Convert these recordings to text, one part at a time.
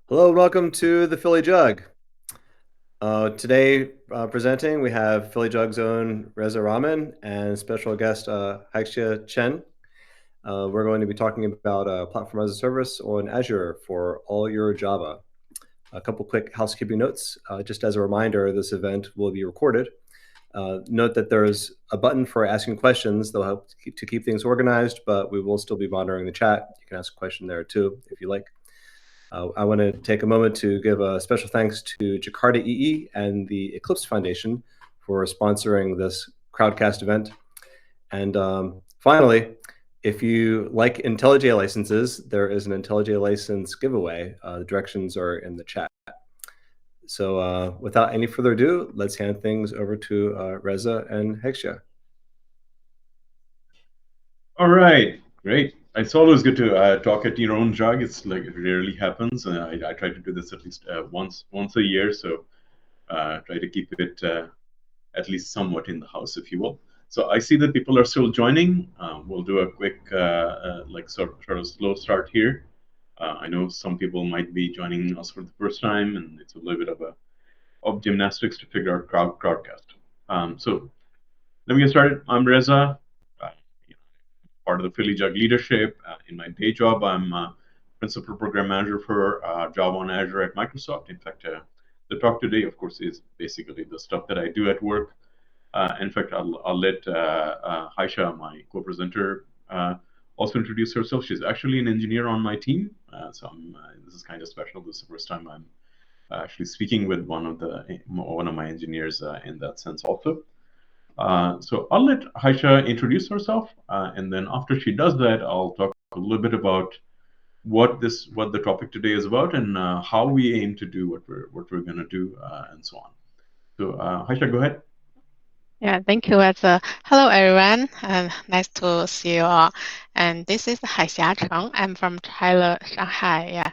Hello and welcome to the Philly Jug. Today presenting, we have Philly Jug's own Reza Rahman and special guest Haixia Chen. We're going to be talking about platform as a service on Azure for all your Java. A couple quick housekeeping notes. Just as a reminder, this event will be recorded. Note that there's a button for asking questions. They'll help to keep things organized, but we will still be monitoring the chat. You can ask a question there too, if you like. I want to take a moment to give a special thanks to Jakarta EE and the Eclipse Foundation for sponsoring this Crowdcast event. And finally, if you like IntelliJ licenses, there is an IntelliJ license giveaway. The directions are in the chat. So without any further ado, let's hand things over to Reza and Haixia. All right, great. It's always good to talk at your own jug. It's like it rarely happens. I try to do this at least once a year, so try to keep it at least somewhat in the house, if you will. So I see that people are still joining. We'll do a quick sort of slow start here. I know some people might be joining us for the first time, and it's a little bit of gymnastics to figure out crowdcast. So let me get started. I'm Reza. Uh, Part of the Philly Jug leadership. In my day job, I'm principal program manager for Java on Azure at Microsoft. In fact, the talk today, of course, is basically the stuff that I do at work. In fact, I'll let Haisha, my co-presenter, also introduce herself. She's actually an engineer on my team, so this is kind of special. This is the first time I'm actually speaking with one of my engineers in that sense also. So I'll let Haisha introduce herself, and then after she does that, I'll talk a little bit about what the topic today is about and how we aim to do what we're going to do and so on. So Haisha, go ahead. Yeah, thank you. Hello, everyone, and nice to see you all. And this is Haixia Cheng. I'm from China, Shanghai. Yeah,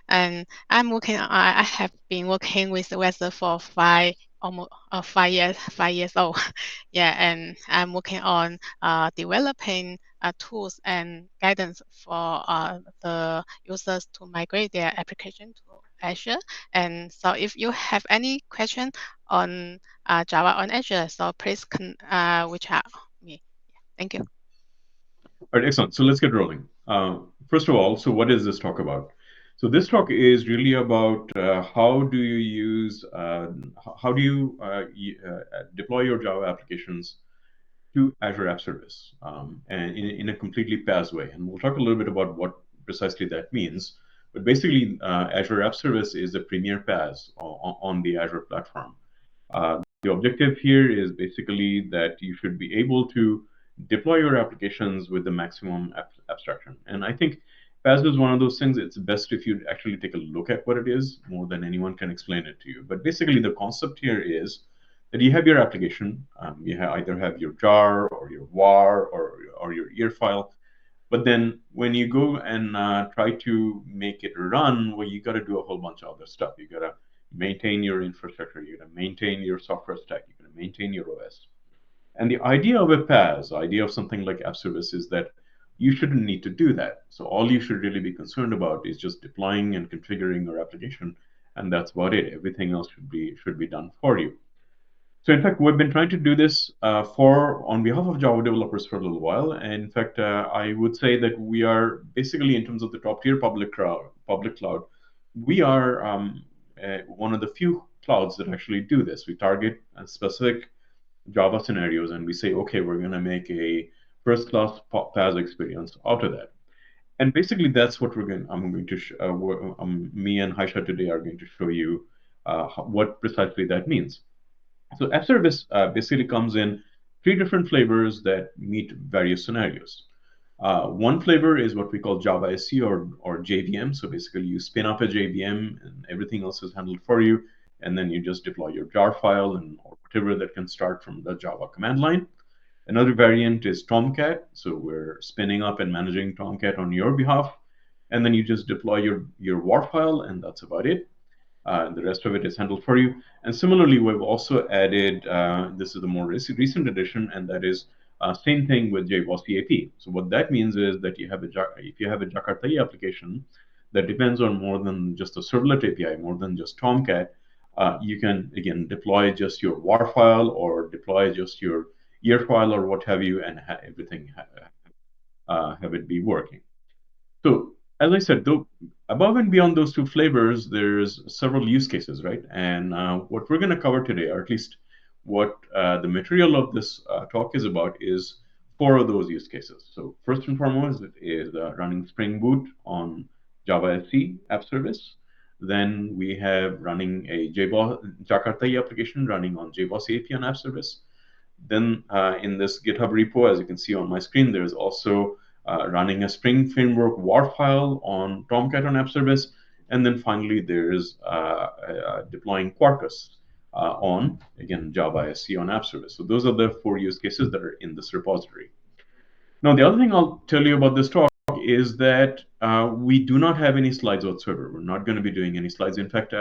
and I have been working with Weather for almost 5 years, 5 years old. Yeah, and I'm working on developing tools and guidance for the users to migrate their application to Azure. And so, if you have any question on Java on Azure, so please reach out me. Thank you. All right, excellent. So let's get rolling. First of all, so what is this talk about? So this talk is really about how do you deploy your Java applications to Azure App Service, and in a completely PaaS way. And we'll talk a little bit about what precisely that means. But basically, Azure App Service is the premier PaaS on the Azure platform. The objective here is basically that you should be able to deploy your applications with the maximum abstraction. And I think PaaS is one of those things. It's best if you actually take a look at what it is more than anyone can explain it to you. But basically, the concept here is that you have your application. Either have your jar or your var or your ear file. But then when you go and try to make it run, well, you got to do a whole bunch of other stuff. You got to maintain your infrastructure. You got to maintain your software stack. You got to maintain your OS. And the idea of a PaaS, the idea of something like app service, is that you shouldn't need to do that. So all you should really be concerned about is just deploying and configuring your application, and that's about it. Everything else should be done for you. So in fact, we've been trying to do this on behalf of Java developers for a little while. And in fact, I would say that we are basically, in terms of the top tier public cloud, we are one of the few clouds that actually do this. We target specific Java scenarios, and we say, okay, we're going to make a first-class PaaS experience out of that. And basically, that's what me and Haisha today are going to show you what precisely that means. So app service basically comes in three different flavors that meet various scenarios. One flavor is what we call Java SE or JVM. So basically, you spin up a JVM and everything else is handled for you, and then you just deploy your jar file or whatever that can start from the Java command line. Another variant is Tomcat. So we're spinning up and managing Tomcat on your behalf, and then you just deploy your war file, and that's about it. The rest of it is handled for you. And similarly, we've also added, this is the more recent addition, and that is same thing with JBoss EAP. So what that means is that if you have a Jakarta EE application, that depends on more than just a servlet API, more than just Tomcat, you can, again, deploy just your WAR file or deploy just your year file or what have you, and everything have it be working. So as I said, though, above and beyond those two flavors, there's several use cases, right? And what we're going to cover today, or at least what the material of this talk is about, is 4 of those use cases. So first and foremost, it is running Spring Boot on Java SE app service. Then we have running a Jakarta EE application running on JBoss EAP on app service. Then in this GitHub repo, as you can see on my screen, there's also running a Spring Framework WAR file on Tomcat on app service. And then finally, there's deploying Quarkus on, again, Java SE on app service. So those are the 4 use cases that are in this repository. Now, the other thing I'll tell you about this talk is that we do not have any slides whatsoever. We're not going to be doing any slides. In fact,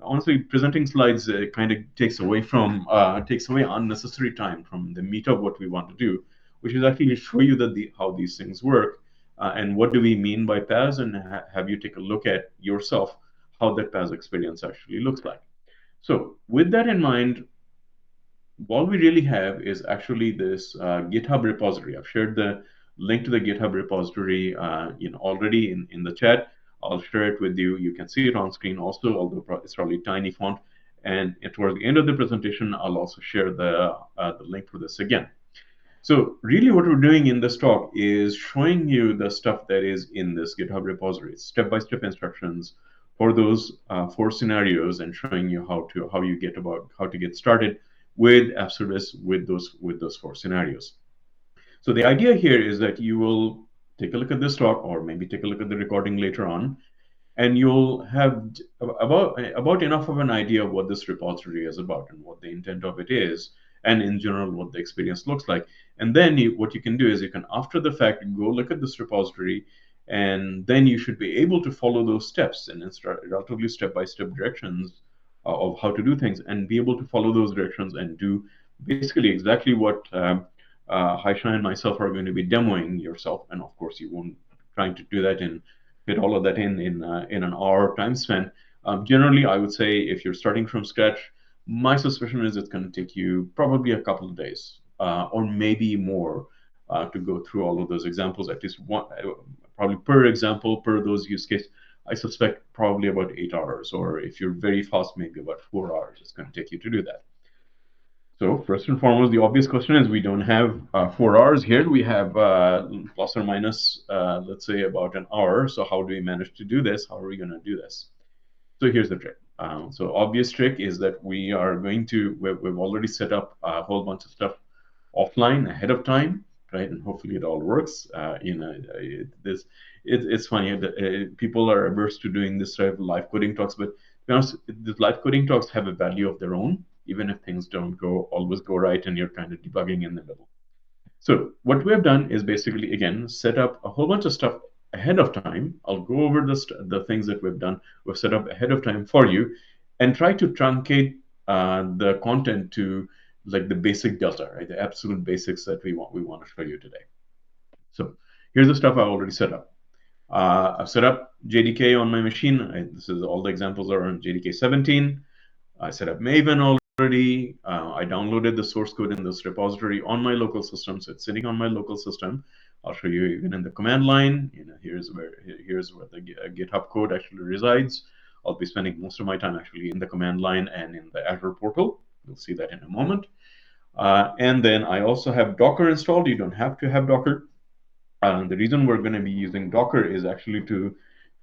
honestly, presenting slides kind of takes away unnecessary time from the meat of what we want to do, which is actually show you how these things work and what do we mean by PaaS, and have you take a look at yourself how that PaaS experience actually looks like. So with that in mind, all we really have is actually this GitHub repository. I've shared the link to the GitHub repository already in the chat. I'll share it with you. You can see it on screen also, although it's probably tiny font. And towards the end of the presentation, I'll also share the link for this again. So really what we're doing in this talk is showing you the stuff that is in this GitHub repository, step-by-step instructions for those 4 scenarios, and showing you how to get started with app service with those 4 scenarios. So the idea here is that you will take a look at this talk, or maybe take a look at the recording later on, and you'll have about enough of an idea of what this repository is about and what the intent of it is, and in general what the experience looks like. And then what you can do is you can, after the fact, go look at this repository, and then you should be able to follow those steps and relatively step-by-step directions of how to do things, and be able to follow those directions and do basically exactly what Haisha and myself are going to be demoing yourself. And of course, you won't trying to do that and fit all of that in an hour time span. Generally, I would say if you're starting from scratch, my suspicion is it's going to take you probably a couple of days or maybe more to go through all of those examples. At least one, probably per example, per those use case, I suspect probably about 8 hours, or if you're very fast, maybe about 4 hours it's going to take you to do that. So first and foremost, the obvious question is we don't have 4 hours here. We have plus or minus, let's say, about an hour. So how do we manage to do this? How are we going to do this? So here's the trick. So obvious trick is that we've already set up a whole bunch of stuff offline ahead of time, right? And hopefully it all works. It's funny that people are averse to doing this type of live coding talks, but to be honest, these live coding talks have a value of their own, even if things don't always go right and you're kind of debugging in the middle. So what we have done is basically, again, set up a whole bunch of stuff ahead of time. I'll go over the things that we've done. We've set up ahead of time for you, and try to truncate the content to like the basic delta, right? The absolute basics that we want to show you today. So here's the stuff I already set up. I've set up JDK on my machine. This is all the examples are on JDK 17. I set up Maven already. I downloaded the source code in this repository on my local system, so it's sitting on my local system. I'll show you even in the command line. Here's where the GitHub code actually resides. I'll be spending most of my time actually in the command line and in the Azure portal. You'll see that in a moment. And then I also have Docker installed. You don't have to have Docker. The reason we're going to be using Docker is actually to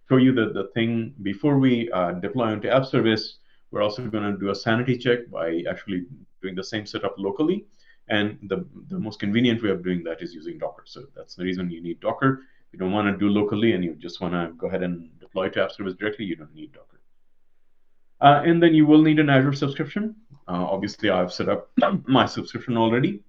show you the thing before we deploy onto app service. We're also going to do a sanity check by actually doing the same setup locally. And the most convenient way of doing that is using Docker. So that's the reason you need Docker. If you don't want to do locally and you just want to go ahead and deploy to app service directly, you don't need Docker. And then you will need an Azure subscription. Obviously, I've set up my subscription already.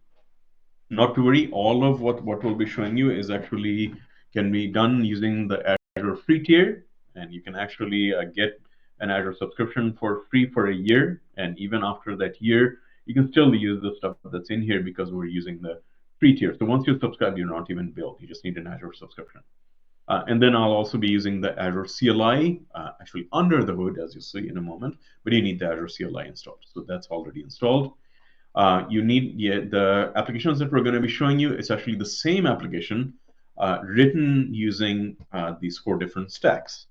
Not to worry, all of what we'll be showing you is actually can be done using the Azure free tier. And you can actually get an Azure subscription for free for a year. And even after that year, you can still use the stuff that's in here because we're using the free tier. So once you subscribe, you're not even billed. You just need an Azure subscription. And then I'll also be using the Azure CLI, actually under the hood, as you'll see in a moment, but you need the Azure CLI installed. So that's already installed. You need the applications that we're going to be showing you. It's actually the same application written using these 4 different stacks.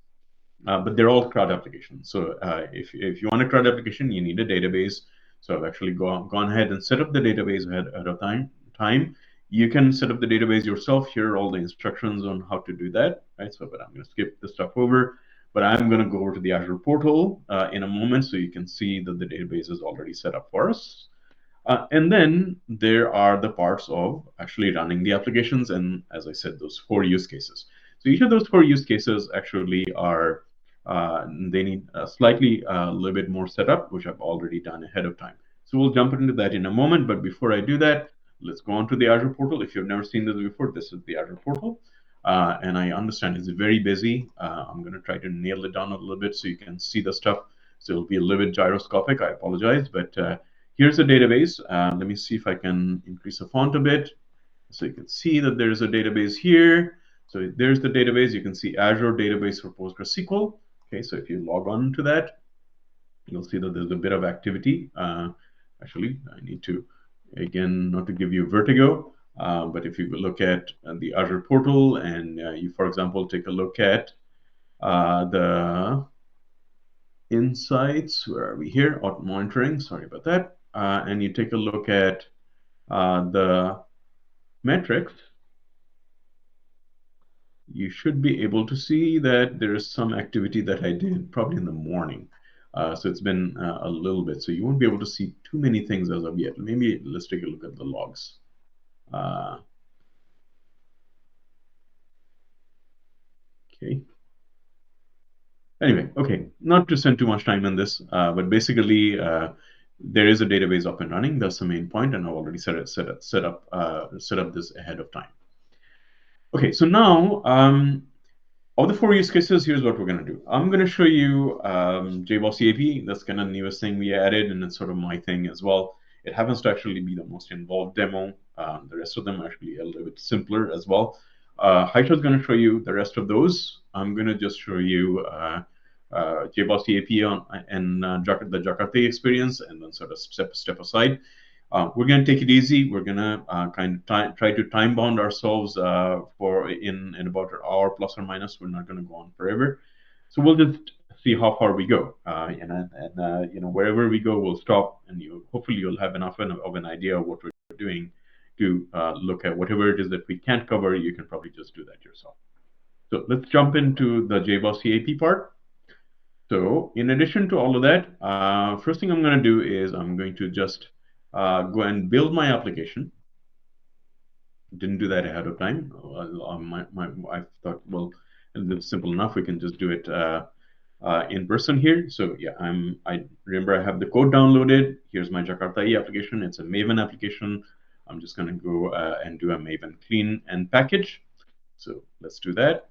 But they're all CRUD applications. So if you want a CRUD application, you need a database. So I've actually gone ahead and set up the database ahead of time. You can set up the database yourself. Here are all the instructions on how to do that, right? So, but I'm going to skip this stuff over. But I'm going to go over to the Azure portal in a moment so you can see that the database is already set up for us. And then there are the parts of actually running the applications. And as I said, those 4 use cases. So each of those 4 use cases actually are, they need a slightly a little bit more setup, which I've already done ahead of time. So we'll jump into that in a moment. But before I do that, let's go on to the Azure portal. If you've never seen this before, this is the Azure portal. And I understand it's very busy. I'm going to try to nail it down a little bit so you can see the stuff. So it'll be a little bit gyroscopic. I apologize, but here's the database. Let me see if I can increase the font a bit. So you can see that there's a database here. So there's the database. You can see Azure database for PostgreSQL. Okay, so if you log on to that, you'll see that there's a bit of activity. Actually, I need to, again, not to give you vertigo, but if you look at the Azure portal and you, for example, take a look at the insights, where are we here? Auto monitoring, sorry about that. And you take a look at the metrics, you should be able to see that there is some activity that I did probably in the morning. So it's been a little bit. So you won't be able to see too many things as of yet. Maybe let's take a look at the logs. Okay. Anyway, okay, not to spend too much time on this, but basically there is a database up and running. That's the main point, and I've already set up this ahead of time. Okay, so now of the 4 use cases, here's what we're going to do. I'm going to show you JBoss EAP. That's kind of the newest thing we added, and it's sort of my thing as well. It happens to actually be the most involved demo. The rest of them are actually a little bit simpler as well. Haisha is going to show you the rest of those. I'm going to just show you JBoss EAP and the Jakarta experience, and then sort of step aside. We're going to take it easy. We're going to kind of try to time bound ourselves for in about an hour plus or minus. We're not going to go on forever. So we'll just see how far we go. And you know, wherever we go, we'll stop, and hopefully you'll have enough of an idea of what we're doing to look at whatever it is that we can't cover. You can probably just do that yourself. So let's jump into the JBoss EAP part. So in addition to all of that, first thing I'm going to do is I'm going to just go and build my application. Didn't do that ahead of time. I thought, well, it's simple enough. We can just do it in person here. So yeah, I remember I have the code downloaded. Here's my Jakarta EE application. It's a Maven application. I'm just going to go and do a Maven clean and package. So let's do that.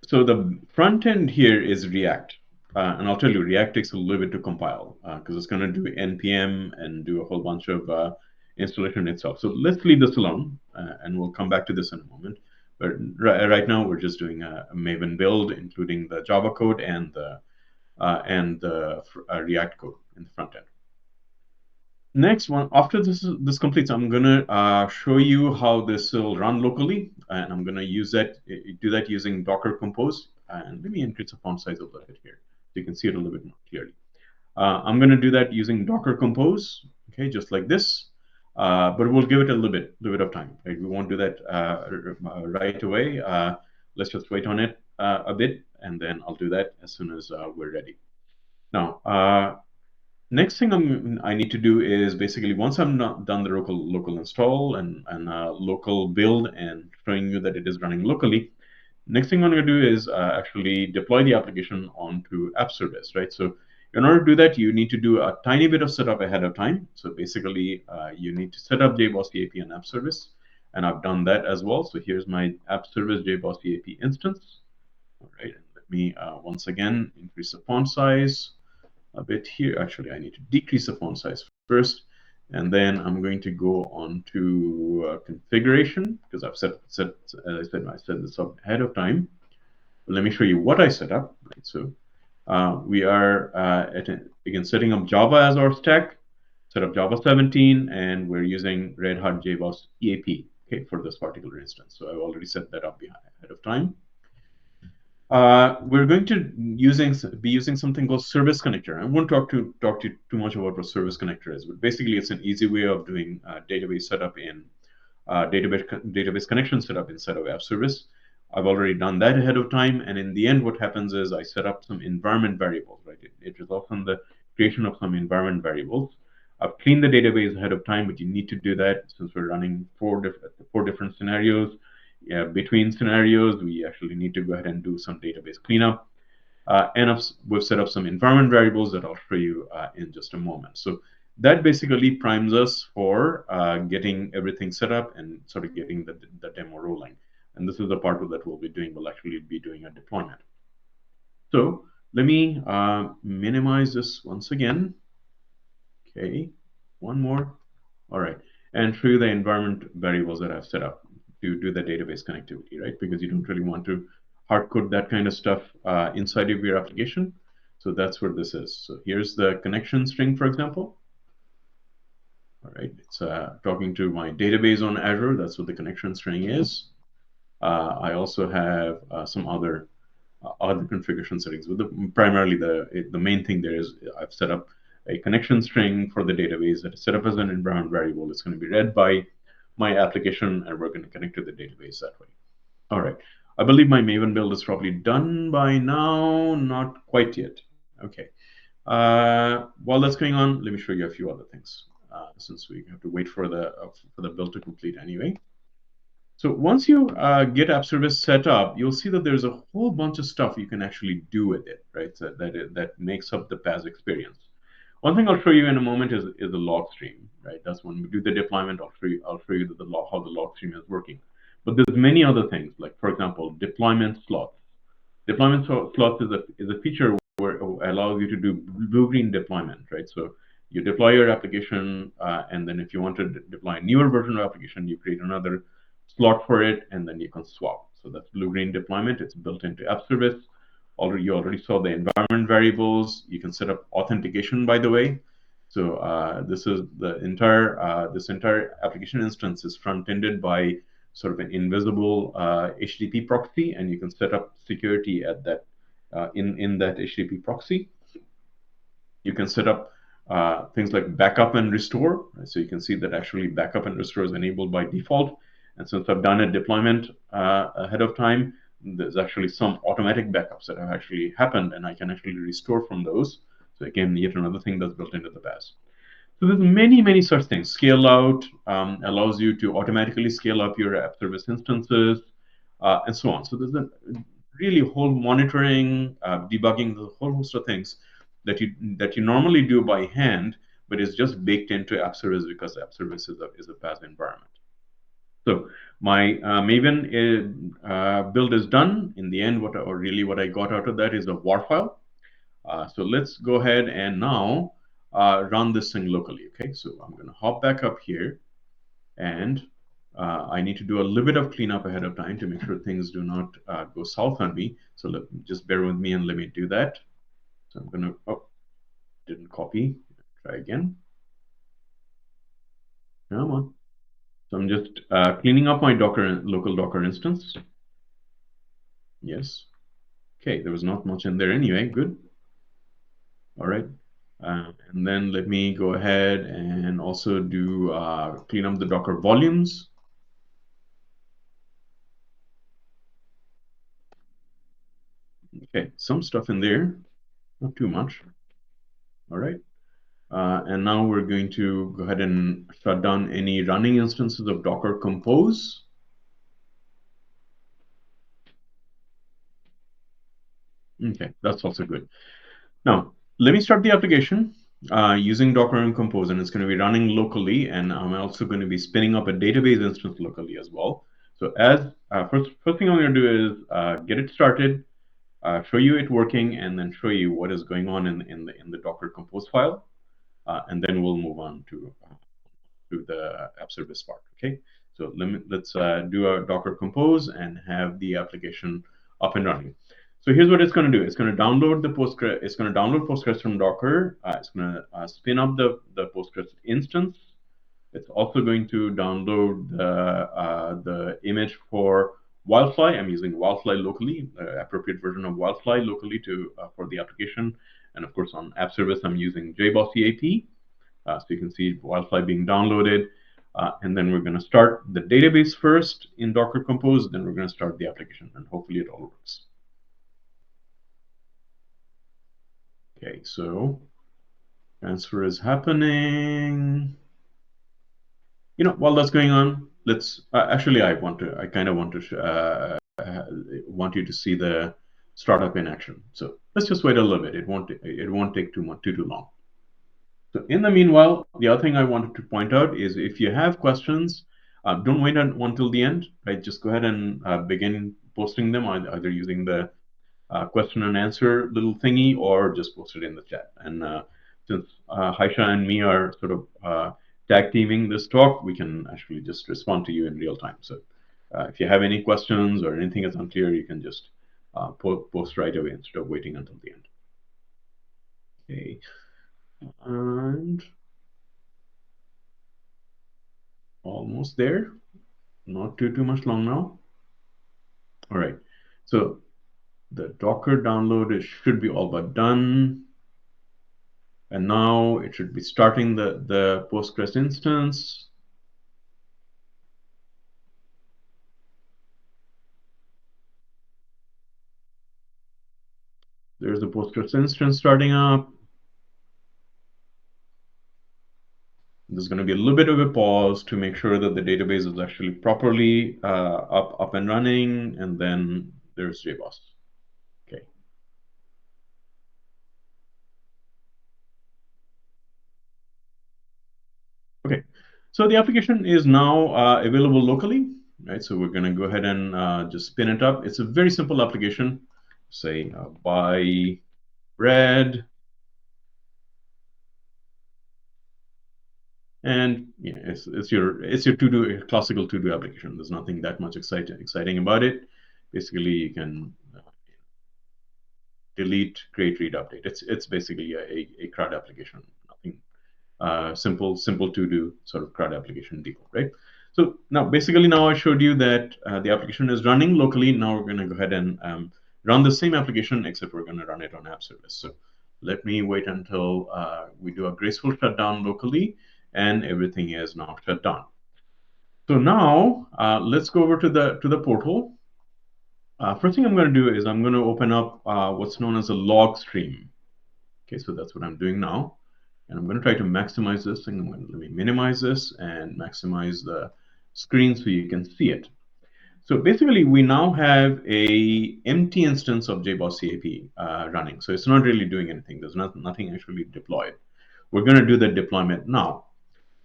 So the front end here is React. And I'll tell you, React takes a little bit to compile because it's going to do npm and do a whole bunch of installation itself. So let's leave this alone, and we'll come back to this in a moment. But right now, we're just doing a Maven build, including the Java code and the React code in the front end. Next one, after this completes, I'm gonna show you how this will run locally, and I'm gonna do that using Docker Compose. And let me increase the font size a little bit here so you can see it a little bit more clearly. I'm gonna do that using Docker Compose, okay, just like this. But we'll give it a little bit of time. Right? We won't do that right away. Let's just wait on it a bit, and then I'll do that as soon as we're ready. Now. Next thing I need to do is basically once I'm done the local install and local build and showing you that it is running locally, next thing I'm going to do is actually deploy the application onto app service, right? So in order to do that, you need to do a tiny bit of setup ahead of time. So basically, you need to set up JBoss EAP and app service, and I've done that as well. So here's my app service JBoss EAP instance. All right, and let me once again increase the font size a bit here. Actually, I need to decrease the font size first, And then I'm going to go on to configuration, because I've set as I set this up ahead of time. Let me show you what I set up. Right? So we are again setting up Java as our stack, set up Java 17, and we're using Red Hat JBoss EAP, okay, for this particular instance. So I've already set that up ahead of time. We're going to be using something called Service Connector. I won't talk to you too much about what Service Connector is, but basically it's an easy way of doing database setup in database connection setup inside of App Service. I've already done that ahead of time, and in the end, what happens is I set up some environment variables. Right, it results in the creation of some environment variables. I've cleaned the database ahead of time, but you need to do that since we're running four different scenarios. Between scenarios, we actually need to go ahead and do some database cleanup. And we've set up some environment variables that I'll show you in just a moment. So that basically primes us for getting everything set up and sort of getting the demo rolling. And this is the part that we'll be doing. We'll actually be doing a deployment. So let me minimize this once again. Okay, one more. All right, and show you the environment variables that I've set up to do the database connectivity, right? Because you don't really want to hard code that kind of stuff inside of your application. So that's what this is. So here's the connection string, for example. All right, it's talking to my database on Azure. That's what the connection string is. I also have some other configuration settings. But primarily the main thing there is I've set up a connection string for the database that is set up as an environment variable. It's going to be read by my application, and we're going to connect to the database that way. All right. I believe my Maven build is probably done by now. Not quite yet. Okay. While that's going on, let me show you a few other things, since we have to wait for the build to complete anyway. So once you get App Service set up, you'll see that there's a whole bunch of stuff you can actually do with it, right? So that makes up the PaaS experience. One thing I'll show you in a moment is the log stream, right? That's when we do the deployment. I'll show you how the log stream is working. But there's many other things, like for example, deployment slots. Deployment slots is a feature where it allows you to do blue-green deployment, right? So you deploy your application, and then if you want to deploy a newer version of application, you create another slot for it, and then you can swap. So that's blue-green deployment. It's built into App Service. You already saw the environment variables. You can set up authentication, by the way. So this is the entire this entire application instance is front-ended by sort of an invisible HTTP proxy, and you can set up security at that in that HTTP proxy. You can set up things like backup and restore. Right? So you can see that actually backup and restore is enabled by default. And since I've done a deployment ahead of time, there's actually some automatic backups that have actually happened, and I can actually restore from those. So again, yet another thing that's built into the PaaS. So there's many such things. Scale out allows you to automatically scale up your app service instances, and so on. So there's a really whole monitoring, debugging, the whole host of things that you normally do by hand, but is just baked into app service because app service is a PaaS environment. So my Maven build is done. In the end, what I got out of that is a WAR file. So let's go ahead and now run this thing locally. Okay, so I'm going to hop back up here, and I need to do a little bit of cleanup ahead of time to make sure things do not go south on me. So just bear with me and let me do that. So I'm going to, oh, didn't copy. Try again. Come on. So I'm just cleaning up my local Docker instance. Yes. Okay, there was not much in there anyway. Good. All right. And then let me go ahead and also do clean up the Docker volumes. Okay, some stuff in there, not too much. All right. And now we're going to go ahead and shut down any running instances of Docker Compose. Okay, that's also good. Now, let me start the application using Docker and Compose, and it's going to be running locally, and I'm also going to be spinning up a database instance locally as well. So as first thing I'm going to do is get it started, show you it working, and then show you what is going on in the Docker Compose file, and then we'll move on to to the app service part. Okay, so let's do a Docker compose and have the application up and running. So here's what it's going to do. It's going to download the Postgres. It's going to download Postgres from Docker. It's going to spin up the Postgres instance. It's also going to download the image for Wildfly. I'm using Wildfly locally, the appropriate version of Wildfly locally for the application. And of course, on app service, I'm using JBoss EAP. So you can see Wildfly being downloaded. And then we're going to start the database first in Docker Compose. Then we're going to start the application, and hopefully it all works. Okay, so transfer is happening. You know, while that's going on, let's actually I kind of want to want you to see the startup in action. So let's just wait a little bit. It won't take too long. So in the meanwhile, the other thing I wanted to point out is if you have questions, don't wait until the end. Right, just go ahead and begin posting them either using the question and answer little thingy or just post it in the chat. And since Haisha and me are sort of tag teaming this talk, we can actually just respond to you in real time. So if you have any questions or anything is unclear, you can just post right away instead of waiting until the end. Okay, and almost there. Not too much long now. All right, so the Docker download should be all but done. And now it should be starting the Postgres instance. There's the Postgres instance starting up. There's going to be a little bit of a pause to make sure that the database is actually properly up and running. And then there's JBoss. Okay. Okay. So the application is now available locally, right? So we're going to go ahead and just spin it up. It's a very simple application. Say buy bread. And yeah, it's your to-do classical to-do application. There's nothing that much exciting about it. Basically, you can delete, create, read, update. It's basically a CRUD application. Nothing simple to-do sort of CRUD application deal, right? So now I showed you that the application is running locally. Now we're going to go ahead and run the same application, except we're going to run it on app service. So let me wait until we do a graceful shutdown locally, and everything is now shut down. So now let's go over to the portal. First thing I'm going to do is I'm going to open up what's known as a log stream. Okay, so that's what I'm doing now. And I'm going to try to maximize this thing. Let me minimize this and maximize the screen so you can see it. So basically, we now have a empty instance of JBoss EAP running. So it's not really doing anything. There's nothing actually deployed. We're going to do the deployment now,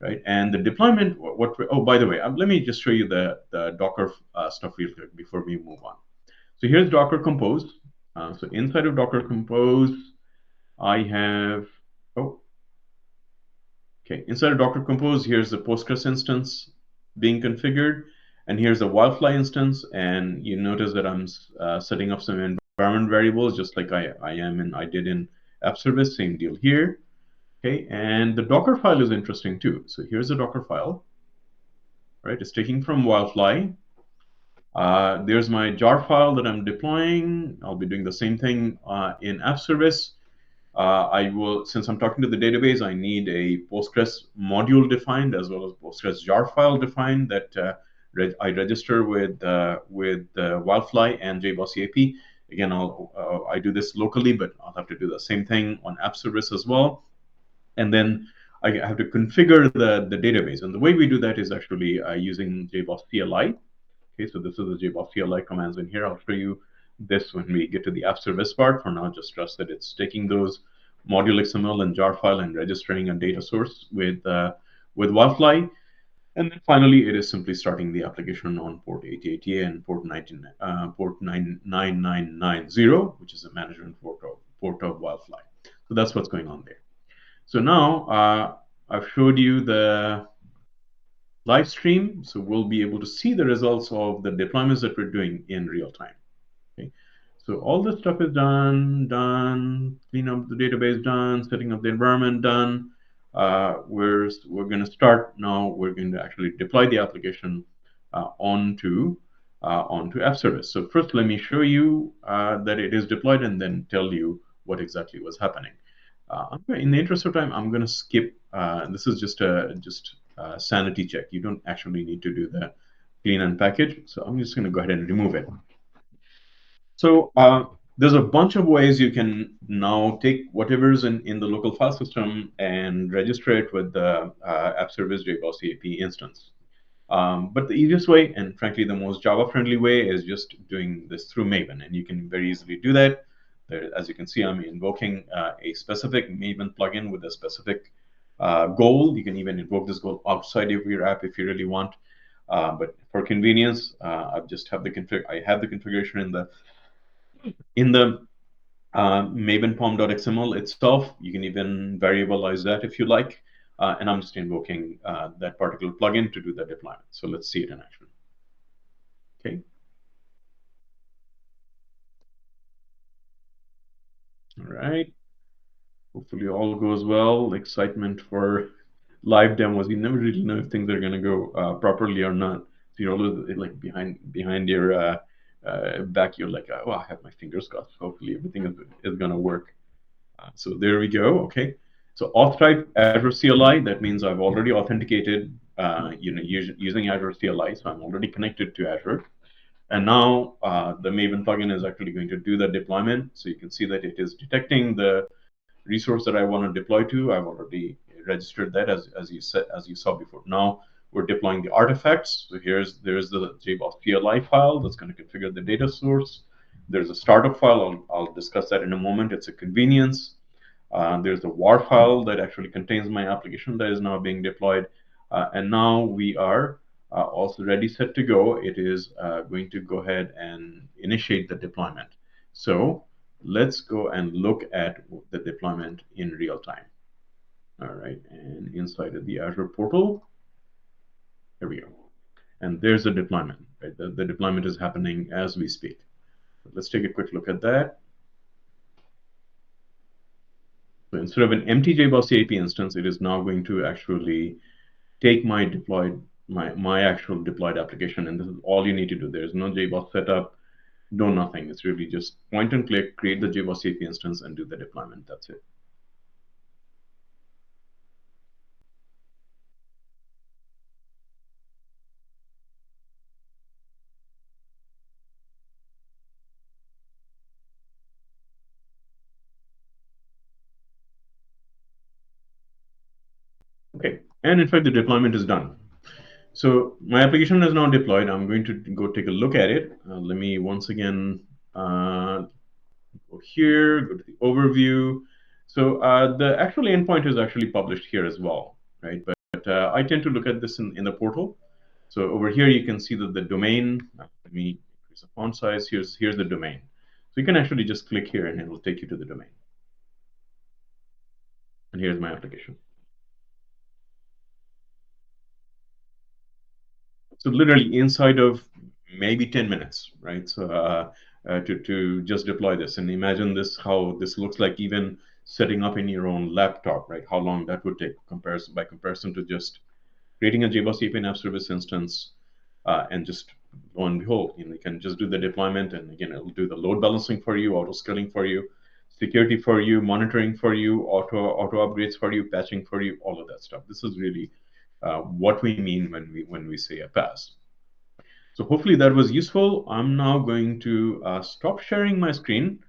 right? And the deployment, oh, by the way, let me just show you the Docker stuff real quick before we move on. So here's Docker Compose. So inside of Docker Compose, I have, inside of Docker Compose, here's the Postgres instance being configured. And here's the Wildfly instance. And you notice that I'm setting up some environment variables, just like I did in app service, same deal here. Okay, and the Docker file is interesting too. So here's the Docker file, right? It's taking from Wildfly. There's my jar file that I'm deploying. I'll be doing the same thing in app service. I will, since I'm talking to the database, I need a Postgres module defined as well as Postgres jar file defined that I register with Wildfly and JBoss EAP. Again, I do this locally, but I'll have to do the same thing on app service as well. And then I have to configure the database. And the way we do that is actually using JBoss CLI. Okay, so this is the JBoss CLI commands in here. I'll show you this when we get to the app service part. For now, just trust that it's taking those module XML and jar file and registering a data source with Wildfly. And then finally, it is simply starting the application on port 8080 and port 9990, which is the management port of Wildfly. So that's what's going on there. So now I've showed you the live stream, so we'll be able to see the results of the deployments that we're doing in real time. Okay, so all this stuff is done, clean up the database done, setting up the environment done. We're going to start now. We're going to actually deploy the application onto app service. So first, let me show you that it is deployed, and then tell you what exactly was happening. In the interest of time, I'm going to skip. This is just a sanity check. You don't actually need to do the clean and package. So I'm just going to go ahead and remove it. So there's a bunch of ways you can now take whatever's in the local file system and register it with the app service JBoss EAP instance. But the easiest way, and frankly the most Java-friendly way, is just doing this through Maven, and you can very easily do that. There, as you can see, I'm invoking a specific Maven plugin with a specific goal. You can even invoke this goal outside of your app if you really want. But for convenience, I just have the configuration in the Maven pom.xml itself. You can even variabilize that if you like. And I'm just invoking that particular plugin to do the deployment. So let's see it in action. Okay. All right. Hopefully all goes well. Excitement for live demos. You never really know if things are going to go properly or not. So you're always like behind your back. You're like, oh, I have my fingers crossed. Hopefully everything is going to work. So there we go. Okay. So auth type Azure CLI. That means I've already authenticated, using Azure CLI. So I'm already connected to Azure. And now the Maven plugin is actually going to do the deployment. So you can see that it is detecting the resource that I want to deploy to. I've already registered that as you saw before. Now we're deploying the artifacts. So there's the JBoss CLI file that's going to configure the data source. There's a startup file. I'll discuss that in a moment. It's a convenience. There's a WAR file that actually contains my application that is now being deployed. And now we are also ready, set to go. It is going to go ahead and initiate the deployment. So let's go and look at the deployment in real time. All right, and inside of the Azure portal, here we go. And there's the deployment, right? The deployment is happening as we speak. Let's take a quick look at that. So instead of an empty JBoss EAP instance, it is now going to actually take my actual deployed application, and this is all you need to do. There's no JBoss setup, no nothing. It's really just point and click, create the JBoss EAP instance, and do the deployment. That's it. Okay, and in fact, the deployment is done. So my application is now deployed. I'm going to go take a look at it. Let me once again go here, go to the overview. So the actual endpoint is actually published here as well, right? But I tend to look at this in the portal. So over here, you can see that the domain, let me increase the font size. Here's the domain. So you can actually just click here and it will take you to the domain. And here's my application. So literally inside of maybe 10 minutes, right? So to just deploy this, and imagine this, how this looks like even setting up in your own laptop, right? How long that would take by comparison to just creating a JBoss EAP app service instance, and just lo and behold, you can just do the deployment, and again, it'll do the load balancing for you, auto scaling for you, security for you, monitoring for you, auto upgrades for you, patching for you, all of that stuff. This is really what we mean when we say a PaaS. So hopefully that was useful. I'm now going to stop sharing my screen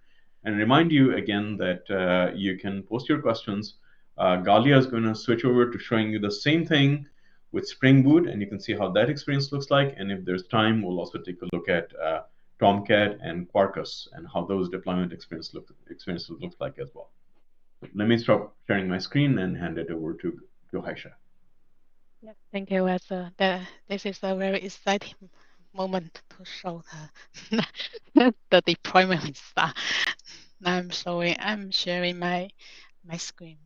and remind you again that you can post your questions. Galia is going to switch over to showing you the same thing with Spring Boot, and you can see how that experience looks like. And if there's time, we'll also take a look at Tomcat and Quarkus and how those deployment experiences look like as well. Let me stop sharing my screen and hand it over to Haisha. Yeah, thank you. This is a very exciting moment to show the deployment stuff. Now I'm sharing my screen.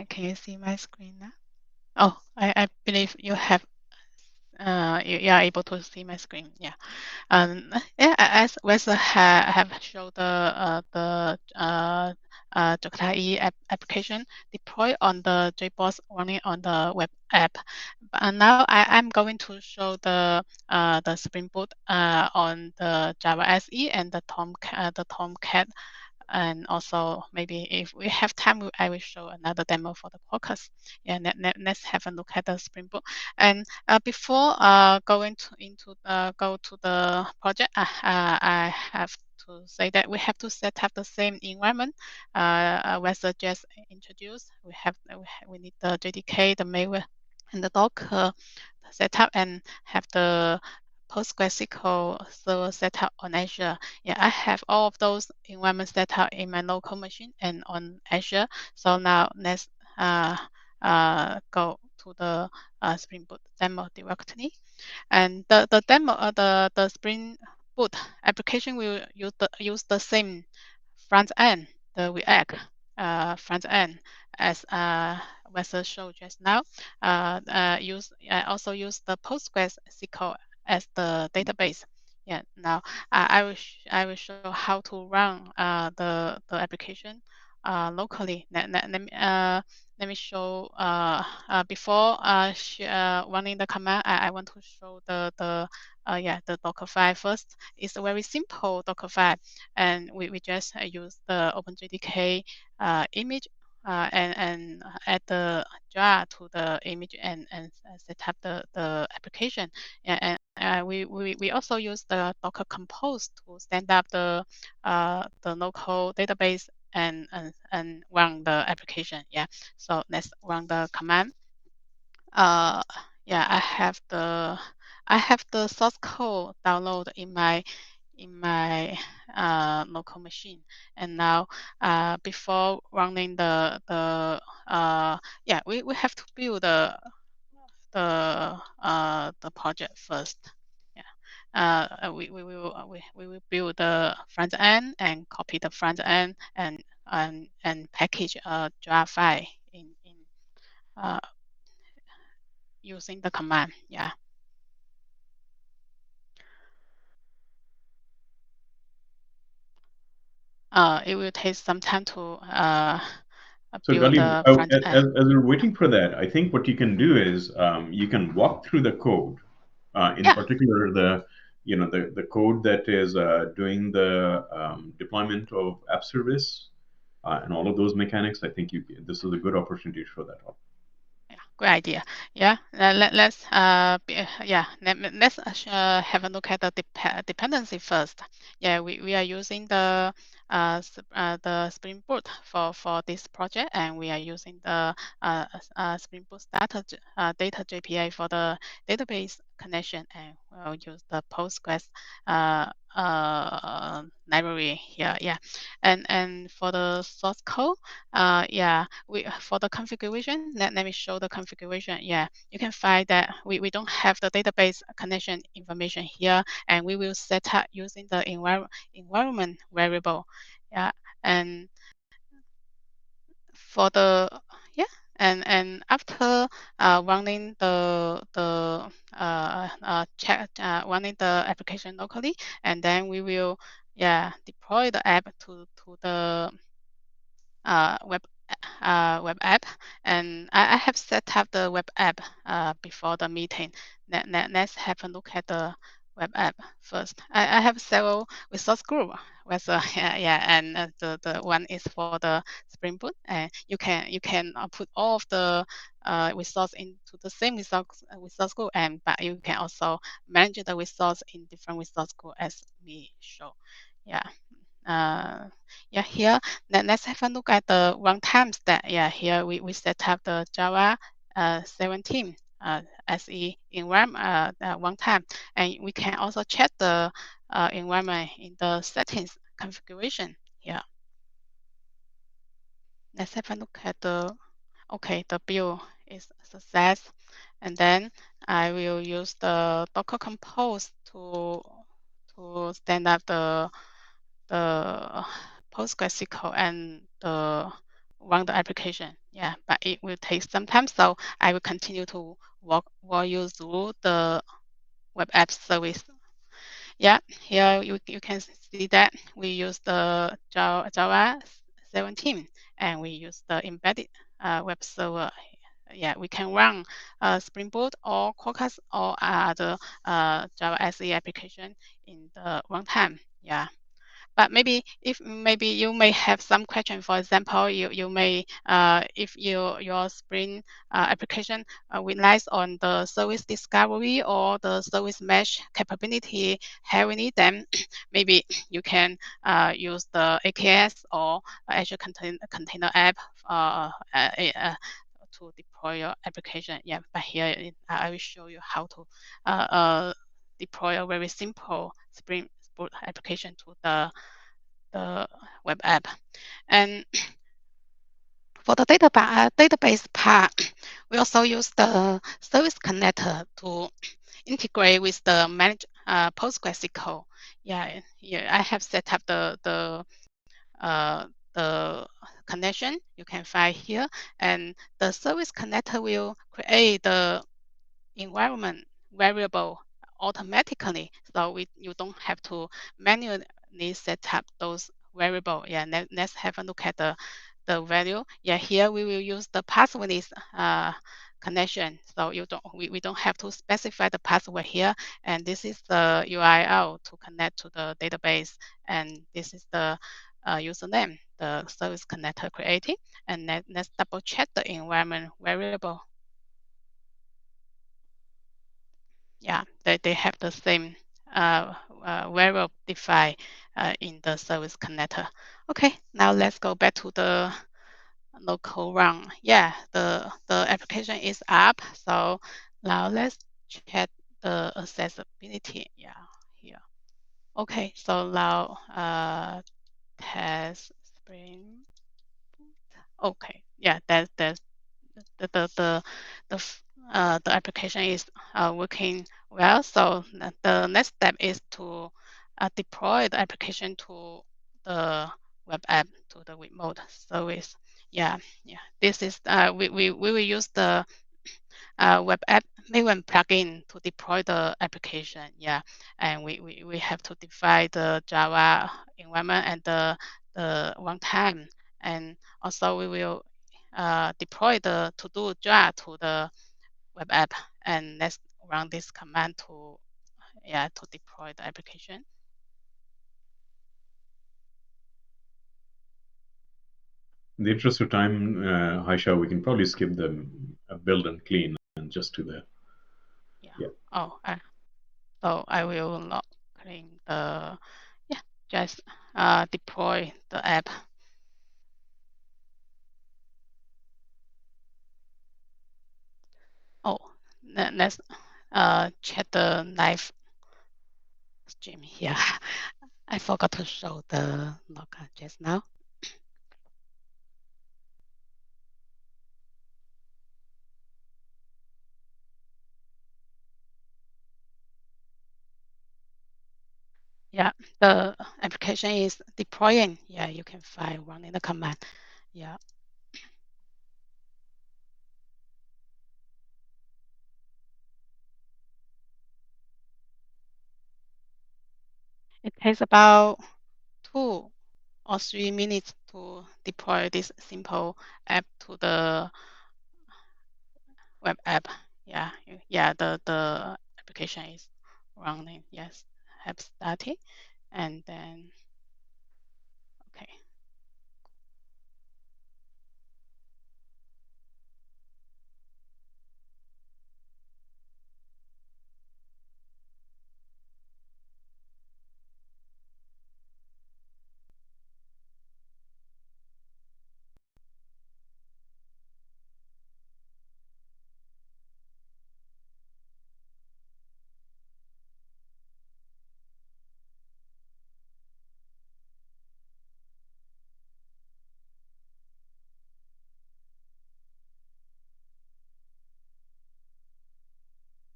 Can you see my screen now? Oh, I believe you have you are able to see my screen. Yeah. Yeah, as Wes have showed the Jakarta EE application deployed on the JBoss running on the web app. But now I'm going to show the Spring Boot on the Java SE and the Tomcat. And also, maybe if we have time, I will show another demo for the Quarkus. Yeah, let's have a look at the Spring Boot. And before going go to the project, I have to say that we have to set up the same environment. As just introduced, we need the JDK, the malware, and the Docker setup, and have the PostgreSQL server setup on Azure. Yeah, I have all of those environments set up in my local machine and on Azure. So now let's go to the Spring Boot demo directly. And the demo, the Spring Boot application will use the same front end, the React front end, as was showed just now. Also use the PostgreSQL as the database. Yeah. Now I will show how to run the application locally. Let me show before running the command. I want to show the Docker file first. It's a very simple Docker file, and we just use the OpenJDK image and add the jar to the image and set up the application. Yeah, and we also use the Docker Compose to stand up the local database and run the application. Yeah, so let's run the command. Yeah, I have the source code download in my local machine. And now before running yeah, we have to build the project first. Yeah. We will build the front end and copy the front end and package a jar file in uh, using the command. Yeah. It will take some time to So, build Galib, the front end. as you're waiting for that, I think what you can do is you can walk through the code. In Yeah. particular, the code that is doing the deployment of app service and all of those mechanics. I think this is a good opportunity to show that off. Yeah, great idea. Yeah, let's have a look at the dependency first. Yeah, we are using the Spring Boot for this project, and we are using the Spring Boot data JPA for the database connection, and we'll use the Postgres library here. Yeah, and for the source code. Yeah, for the configuration, let me show the configuration. Yeah, you can find that we don't have the database connection information here, and we will set up using the environment variable. Yeah, and for the yeah, and after running running the application locally, and then we will deploy the app to the web app, and I have set up the web app before the meeting. Let's have a look at the web app first. I have several resource group with and the one is for the Spring Boot, and you can put all of the resource into the same resource group, and but you can also manage the resource in different resource group as we show. Yeah. Here, let's have a look at the runtime stat. Yeah, here we set up the Java 17 SE environment runtime, and we can also check the environment in the settings configuration here. Let's have a look at the build is a success, and then I will use the Docker Compose to stand up the PostgreSQL and run the application. Yeah, but it will take some time. So I will continue to walk you through the web app service. Yeah, here you can see that we use the Java 17 and we use the embedded web server. Yeah, we can run Spring Boot or Quarkus or other Java SE application in the runtime. Yeah. But maybe you may have some question. For example, you may if your Spring application relies on the service discovery or the service mesh capability heavily, then maybe you can use the AKS or Azure Container App uh, uh, uh, to deploy your application. Yeah, but here I will show you how to deploy a very simple Spring Boot application to the web app. And for the database part, we also use the service connector to integrate with the managed PostgreSQL. Yeah, I have set up the connection you can find here, and the service connector will create the environment variable automatically, so you don't have to manually set up those variable. Yeah, let's have a look at the value. Yeah, here we will use the password connection, so we don't have to specify the password here, and this is the URL to connect to the database, and this is the username the service connector created. And let's double check the environment variable. Yeah, they have the same variable defined in the service connector. Okay, now let's go back to the local run. Yeah, the application is up. So now let's check the accessibility. Yeah, here. Okay, so now test Spring. Okay, yeah, that's the the the the application is working well. So the next step is to deploy the application to the web app to the remote service. Yeah, yeah. This is we will use the web app Maven plugin to deploy the application. Yeah, and we have to define the Java environment and the runtime, and also we will deploy the to-do jar to the web app, and let's run this command to to deploy the application. In the interest of time, Haisha, we can probably skip the build and clean and just do the. Yeah. Oh, so I will not clean the. Yeah, just deploy the app. Oh, let's check the live stream here. I forgot to show the log just now. Yeah, the application is deploying. Yeah, you can find running the command. Yeah. It takes about 2 or 3 minutes to deploy this simple app to the web app. Yeah, yeah, the application is running. Yes, have started, and then okay.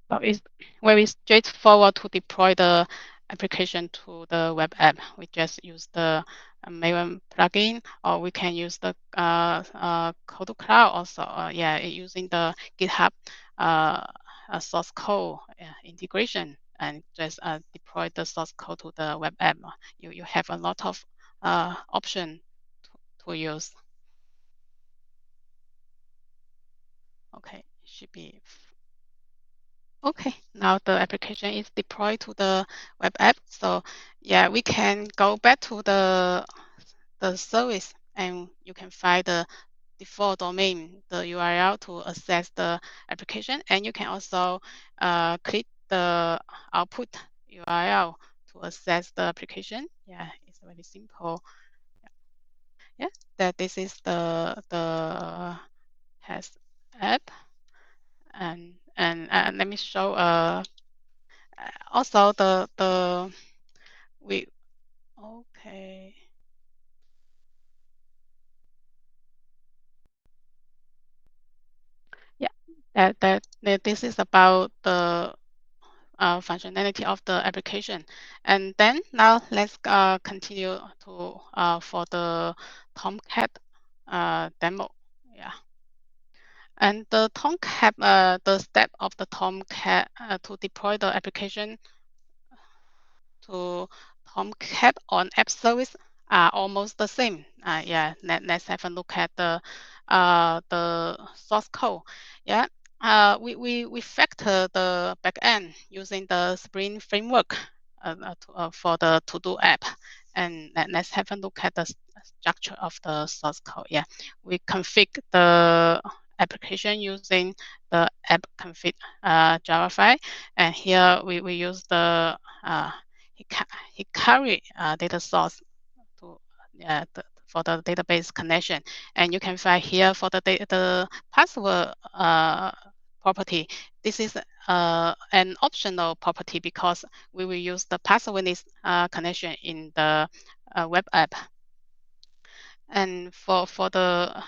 So it's very straightforward to deploy the application to the web app. We just use the Maven plugin, or we can use the Code to Cloud also. Yeah, using the GitHub source code integration, and just deploy the source code to the web app. You have a lot of option to use. Okay, should be. Okay, now the application is deployed to the web app. So yeah, we can go back to the service, and you can find the default domain, the URL to access the application. And you can also click the output URL to access the application. Yeah, it's very simple. Yeah, that this is the test app. And let me show also the we okay. Yeah, that this is about the functionality of the application. And then now let's continue to for the Tomcat demo. Yeah. And the Tomcat, the step of the Tomcat to deploy the application to Tomcat on app service are almost the same. Yeah, let's have a look at the source code. Yeah, we factor the backend using the Spring framework for the to-do app. And let's have a look at the structure of the source code. Yeah, we config the application using the app config Java file, and here we use the he carry data source to for the database connection. And you can find here for the password property. This is an optional property because we will use the passwordless connection in the web app. And for the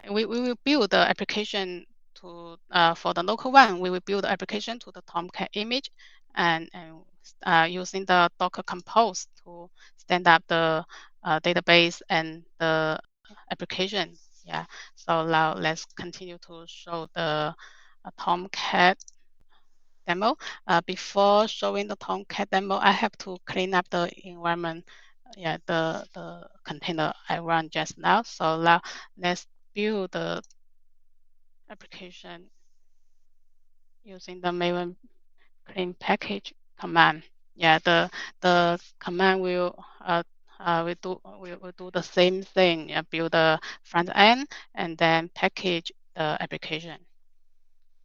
we will build the application to for the local one. We will build the application to the Tomcat image, and using the Docker Compose to stand up the database and the application. Yeah. So now let's continue to show the Tomcat demo. Before showing the Tomcat demo, I have to clean up the environment. Yeah, the container I run just now. So now let's build the application using the Maven clean package command. Yeah, the command will do the same thing. Build the front end and then package the application.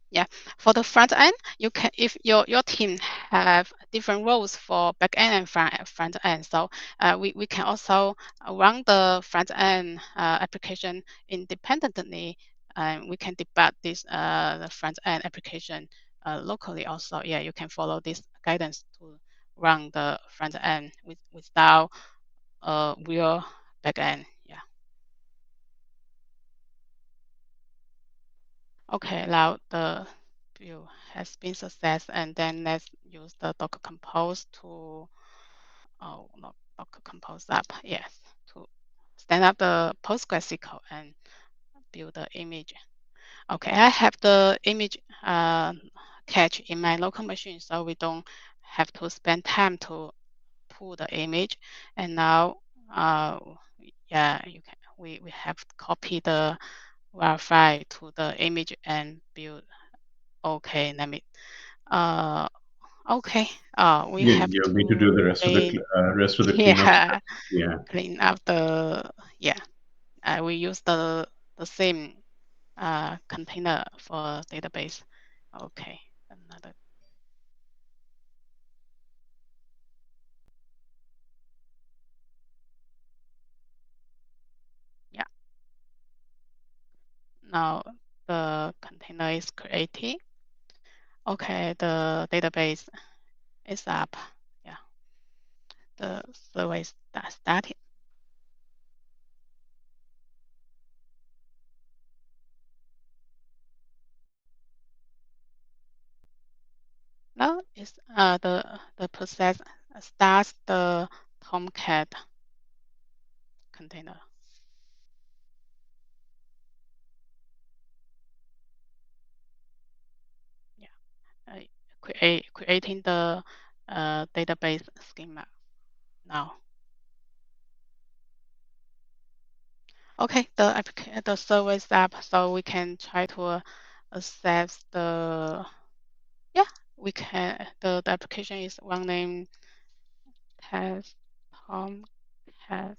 Yeah, for the front end, you can, if your team have different roles for back end and front end, so we can also run the front end application independently, and we can debug this the front end application locally also. Yeah, you can follow this guidance to run the front end without real back end. Yeah. Okay, now the view has been success, and then let's use the Docker Compose to, oh, not Docker Compose up, yes, to stand up the PostgreSQL and build the image. Okay, I have the image cache in my local machine, so we don't have to spend time to pull the image. And now, yeah, you can. We have to copy the WAR file to the image and build. Okay, let me. Uh, okay. We have You need to do to the rest of the clean. rest of the cleanup Yeah, steps. Yeah. clean up the. Yeah, we use the same container for database. Okay, another. Yeah. Now the container is created. Okay, the database is up. Yeah, the server is started. Now is the process starts the Tomcat. container. Yeah, creating the database schema now. Okay, the service app, so we can try to access the, yeah, we can, the application is one name test Tomcat.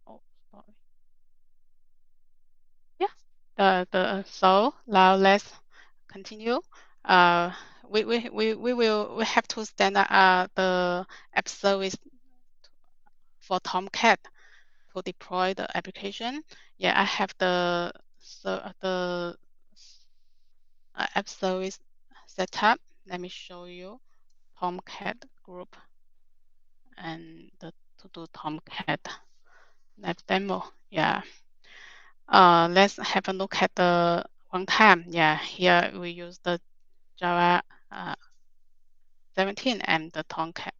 Oh, sorry. Yeah, so now let's continue. We have to stand the app service for Tomcat to deploy the application. Yeah, I have the app service set up. Let me show you Tomcat group and to do Tomcat lab demo. Yeah. Let's have a look at the runtime. Yeah, here we use the Java 17 and the Tomcat.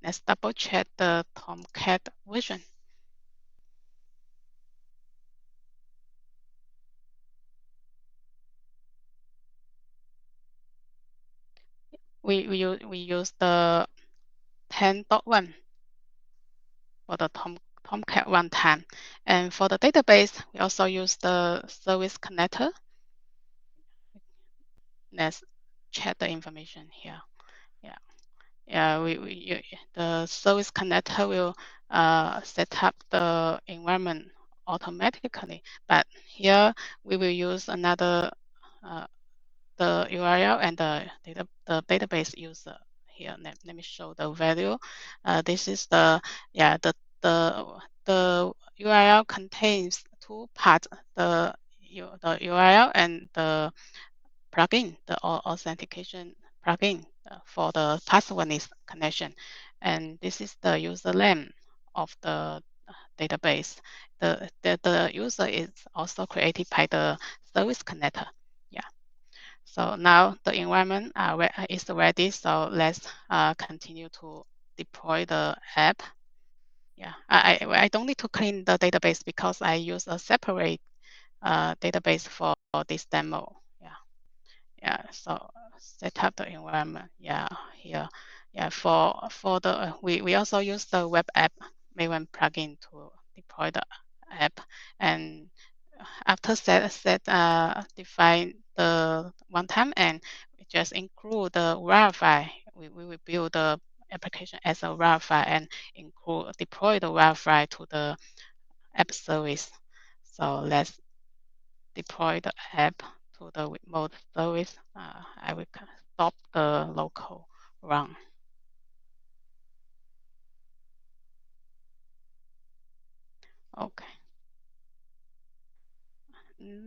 Let's double check the Tomcat version. We use the 10.1 for the Tomcat runtime, and for the database we also use the service connector. Let's check the information here. Yeah. Yeah, the service connector will set up the environment automatically. But here we will use another the URL and the database user. Here, let me show the value. This is the the URL contains two parts: the URL and the plugin, the authentication plugin for the passwordless connection. And this is the username of the database. The user is also created by the service connector. Yeah. So now the environment is ready. So let's continue to deploy the app. Yeah, I don't need to clean the database because I use a separate database for this demo. Yeah. Yeah, so set up the environment. Yeah, here. Yeah, for the we also use the web app Maven plugin to deploy the app, and after define the runtime, and we just include the verify. We will build the application as a verify and deploy the verify to the app service. So let's deploy the app to the remote service. I will stop the local run. Okay.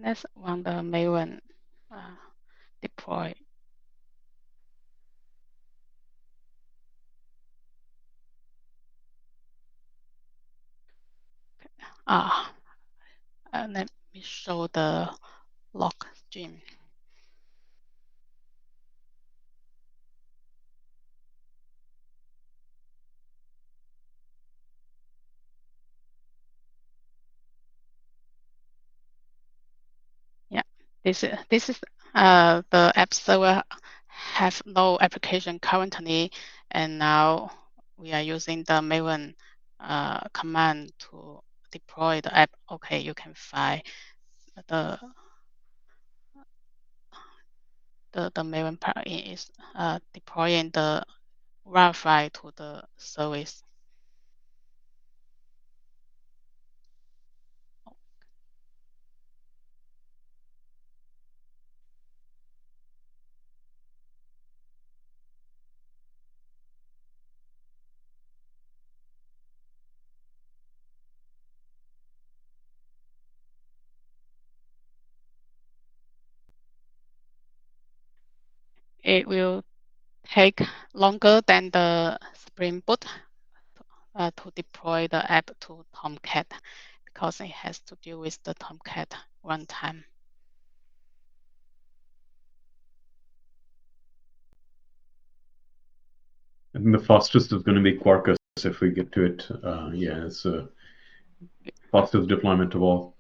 Let's run the Maven deploy. Let me show the log stream. Yeah, this is the app server have no application currently, and now we are using the Maven command to deploy the app. Okay, you can find the Maven plugin is deploying the verify to the service. It will take longer than the Spring Boot to deploy the app to Tomcat because it has to deal with the Tomcat runtime. I think the fastest is going to be Quarkus if we get to it. Yeah, it's the fastest deployment of all.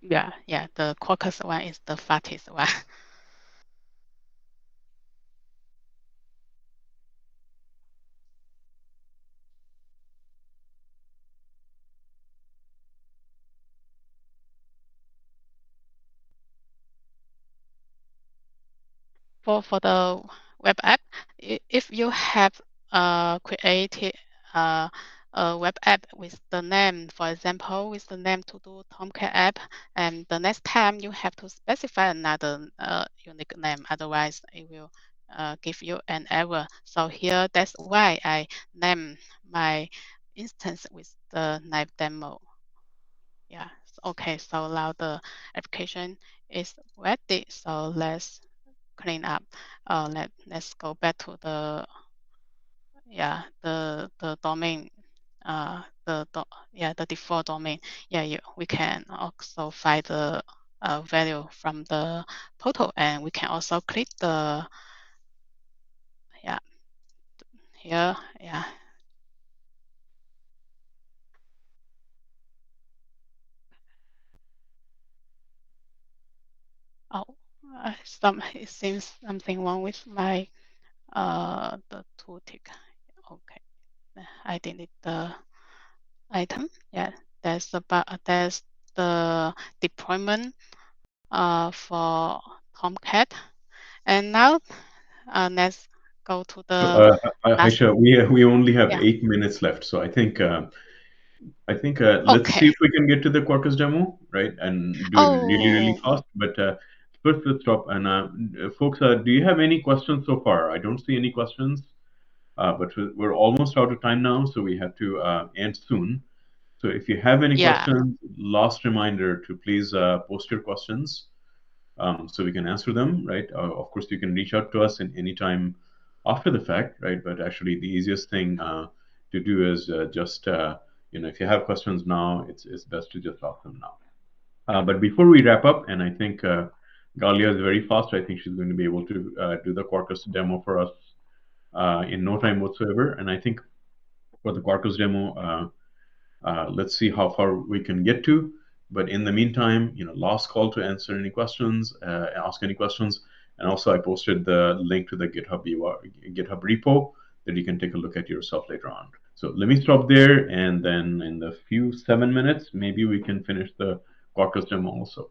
Yeah, the Quarkus one is the fastest one. For the web app, if you have created a web app with the name, for example, with the name to do Tomcat app, and the next time you have to specify another unique name, otherwise it will give you an error. So here, that's why I name my instance with the name demo. Yeah, okay, so now the application is ready. So let's clean up. Let's go back to the the domain. The default domain. Yeah, we can also find the value from the portal, and we can also click the here. Yeah. Oh, it seems something wrong with my the tooltip. Okay, I delete the item. Yeah, that's the deployment for Tomcat. And now let's go to the last. Haisha, we only have Yeah. 8 minutes left, so I think let's see Okay. if we can get to the Quarkus demo, right, and do it really, really Oh, fast. But first, let's stop. And folks, do you have any questions so far? I don't see any questions, but we're almost out of time now, so we have to end soon. So if you have any yeah. questions, last reminder to please post your questions so we can answer them, right? Of course, you can reach out to us in any time after the fact, right? But actually, the easiest thing to do is just, if you have questions now, it's best to just ask them now. But before we wrap up, and I think Galia is very fast, I think she's going to be able to do the Quarkus demo for us in no time whatsoever. And I think for the Quarkus demo, let's see how far we can get to. But in the meantime, last call to answer any questions, ask any questions. And also, I posted the link to the GitHub repo that you can take a look at yourself later on. So let me stop there, and then in the few 7 minutes, maybe we can finish the Quarkus demo also.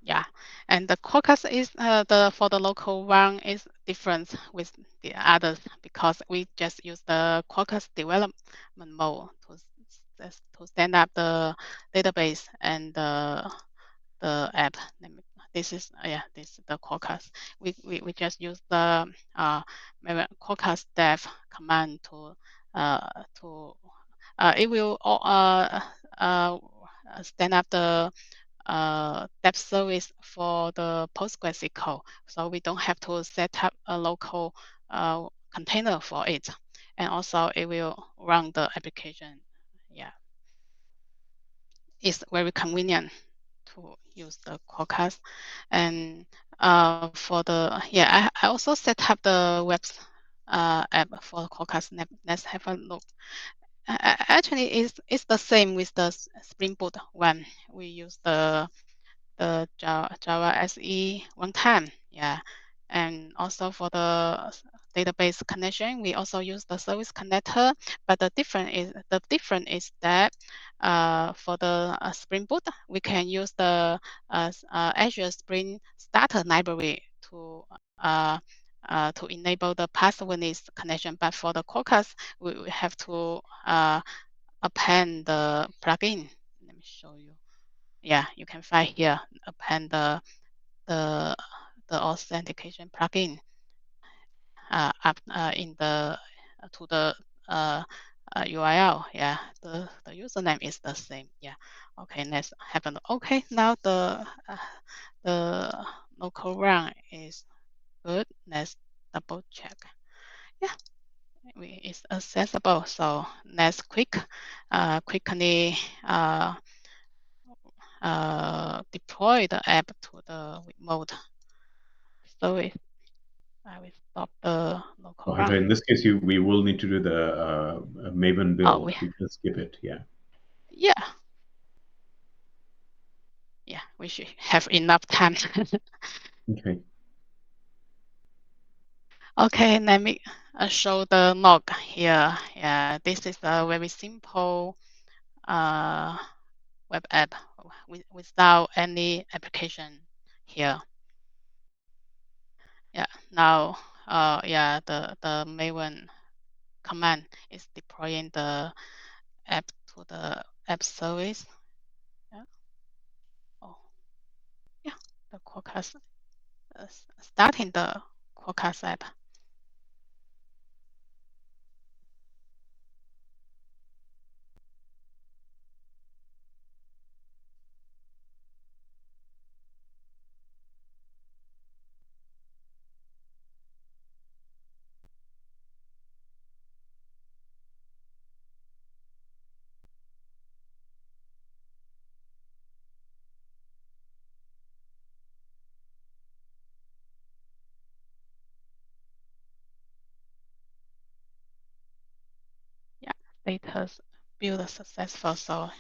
Yeah, and the Quarkus is for the local one is different with the others because we just use the Quarkus development mode to stand up the database and the app. This is the Quarkus. We just use the maybe Quarkus dev command to it will stand up the depth service for the PostgreSQL, so we don't have to set up a local container for it, and also it will run the application. Yeah, it's very convenient to use the Quarkus. And for the I also set up the web app for Quarkus. Let's have a look. Actually, it's the same with the Spring Boot one. We use the Java SE runtime. Yeah, and also for the database connection, we also use the service connector. But the difference is that for the Spring Boot, we can use the Azure Spring Starter library to enable the passwordless connection. But for the Quarkus, we have to append the plugin. Let me show you. Yeah, you can find here append the authentication plugin up in the to the URL. Yeah, the username is the same. Yeah. Okay, let's have a look. Okay, now the local run is good. Let's double check. Yeah, it's accessible. So let's quickly deploy the app to the remote. So I will stop the local Oh, run. in this case, we will need to do the Maven build. Oh, We can skip it. Yeah. yeah. Yeah, we should have enough time. Okay. Okay, let me show the log here. Yeah, this is a very simple web app without any application here. Yeah, now yeah, the Maven command is deploying the app to the app service. Yeah. Oh, yeah, the Quarkus starting the Quarkus app. Yeah, status build successful. So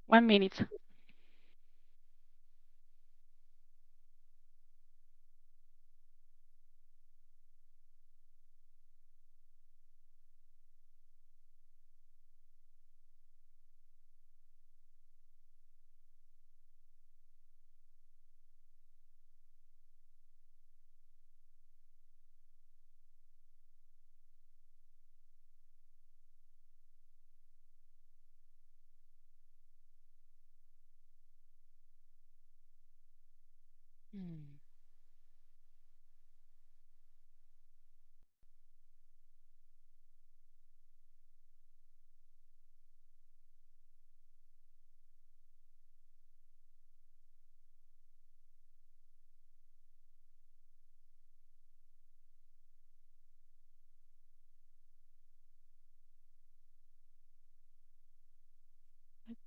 one minute. Hmm.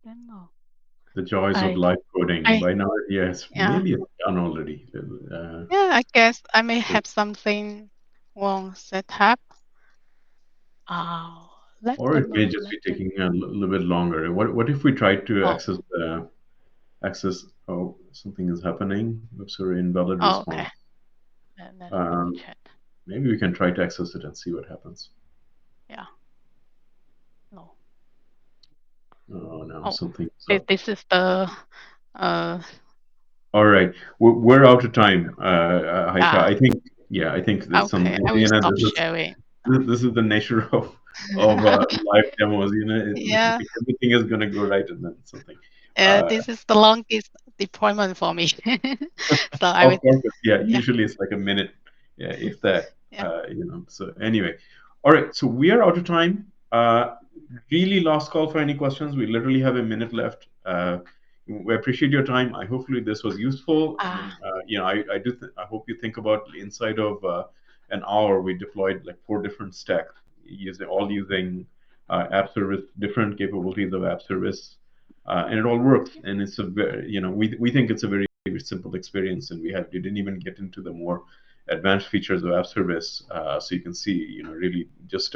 Demo. The joys of I, live coding. I, By now, yes, yeah, maybe it's done already. yeah. I guess I may have something wrong set up. Oh, let Or it them may know. just Let be them. taking a little bit longer. What if we try to Oh, access? Oh, something is happening. Oops, sorry, invalid oh, okay. response. Let me Um, check. Maybe we can try to access it and see what happens. Yeah. No. Oh no, Oh, something's up. this is the uh All right, we're out of time, Haika. ah. I think, yeah, I think that some, Okay, I will stop this is sharing. this is the nature of live demos. You Yeah. think everything is going to go right, and then something. Uh, This is the longest deployment for me. So I of will. course, yeah. Yeah. Usually it's like a minute, yeah, if that. Yeah. So anyway, all right. So we are out of time. Really last call for any questions. We literally have a minute left. We appreciate your time. I hopefully this was useful. I Ah. mean, I hope you think about inside of an hour we deployed like 4 different stacks, using app service, different capabilities of app service, and it all works. And it's a very, we think it's a very simple experience, and we didn't even get into the more advanced features of app service. So you can see, really just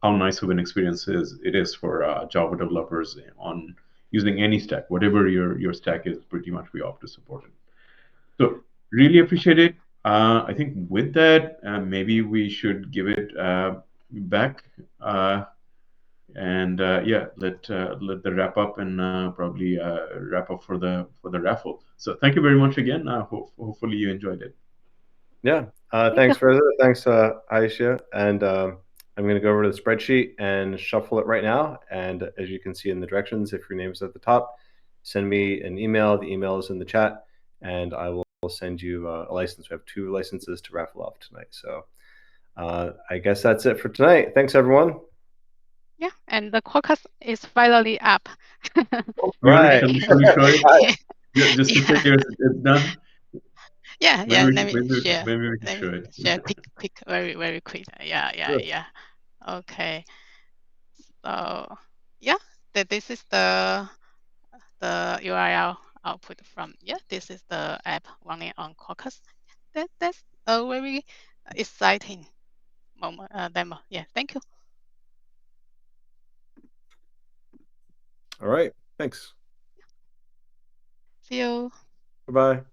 how nice of an experience it is for Java developers on using any stack, whatever your stack is. Pretty much we opt to support it. So really appreciate it. I think with that, maybe we should give it back. And yeah, let the wrap up, and probably wrap up for the raffle. So thank you very much again. Hopefully you enjoyed it. Yeah. Thank you. Thanks, Reza. Thanks, Aisha. And I'm going to go over to the spreadsheet and shuffle it right now. And as you can see in the directions, if your name is at the top, send me an email. The email is in the chat, and I will we'll send you a license. We have 2 licenses to raffle off tonight. So I guess that's it for tonight. Thanks, everyone. Yeah, and the Quarkus is finally up. Right. Shall we show it? Just to say it's done. Yeah, maybe let me share. maybe we can Let show me it. share quick, very quick. Yeah. Okay. So yeah, this is the URL output from this is the app running on Quarkus. That's a very exciting moment demo. Yeah, thank you. All right. Thanks. See you. Bye-bye.